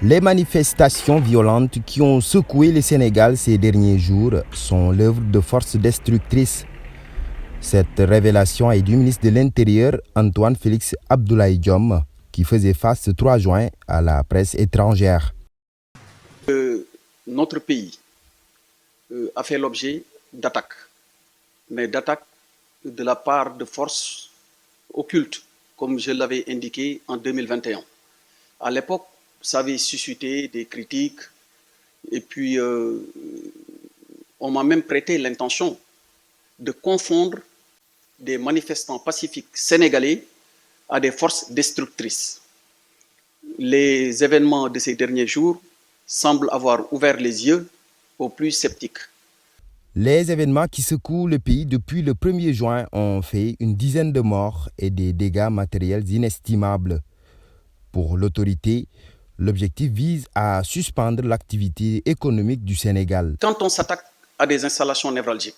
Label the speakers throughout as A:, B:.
A: Les manifestations violentes qui ont secoué le Sénégal ces derniers jours sont l'œuvre de forces destructrices. Cette révélation est du ministre de l'Intérieur, Antoine Félix Abdoulaye Diome, qui faisait face ce 3 juin à la presse étrangère.
B: Notre pays a fait l'objet d'attaques, mais d'attaques de la part de forces occultes, comme je l'avais indiqué en 2021. À l'époque, ça avait suscité des critiques et puis on m'a même prêté l'intention de confondre des manifestants pacifiques sénégalais à des forces destructrices. Les événements de ces derniers jours semblent avoir ouvert les yeux aux plus sceptiques.
A: Les événements qui secouent le pays depuis le 1er juin ont fait une dizaine de morts et des dégâts matériels inestimables. Pour l'autorité, l'objectif vise à suspendre l'activité économique du Sénégal.
B: Quand on s'attaque à des installations névralgiques,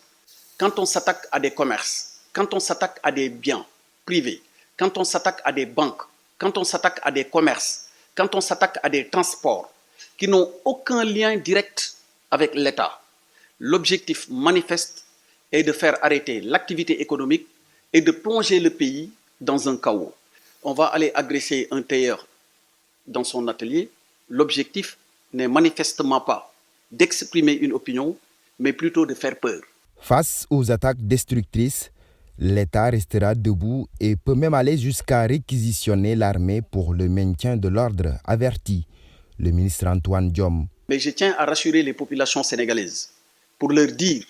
B: quand on s'attaque à des commerces, quand on s'attaque à des biens privés, quand on s'attaque à des banques, quand on s'attaque à des commerces, quand on s'attaque à des transports qui n'ont aucun lien direct avec l'État, l'objectif manifeste est de faire arrêter l'activité économique et de plonger le pays dans un chaos. On va aller agresser un tailleur dans son atelier. L'objectif n'est manifestement pas d'exprimer une opinion, mais plutôt de faire peur.
A: Face aux attaques destructrices, l'État restera debout et peut même aller jusqu'à réquisitionner l'armée pour le maintien de l'ordre, avertit le ministre Antoine Diome.
B: Mais je tiens à rassurer les populations sénégalaises pour leur dire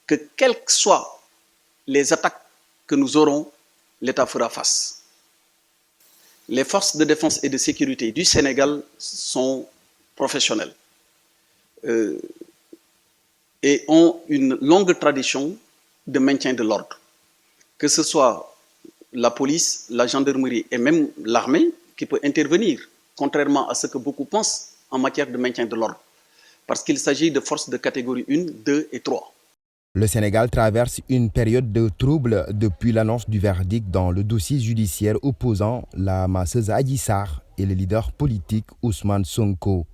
B: que quelles que soient les attaques que nous aurons, l'État fera face. Les forces de défense et de sécurité du Sénégal sont professionnelles et ont une longue tradition de maintien de l'ordre. Que ce soit la police, la gendarmerie et même l'armée qui peut intervenir, contrairement à ce que beaucoup pensent en matière de maintien de l'ordre, parce qu'il s'agit de forces de catégorie 1, 2 et 3.
A: Le Sénégal traverse une période de trouble depuis l'annonce du verdict dans le dossier judiciaire opposant la masseuse Adji Sarr et le leader politique Ousmane Sonko.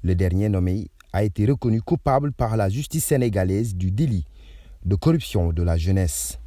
A: Le dernier nommé a été reconnu coupable par la justice sénégalaise du délit de corruption de la jeunesse.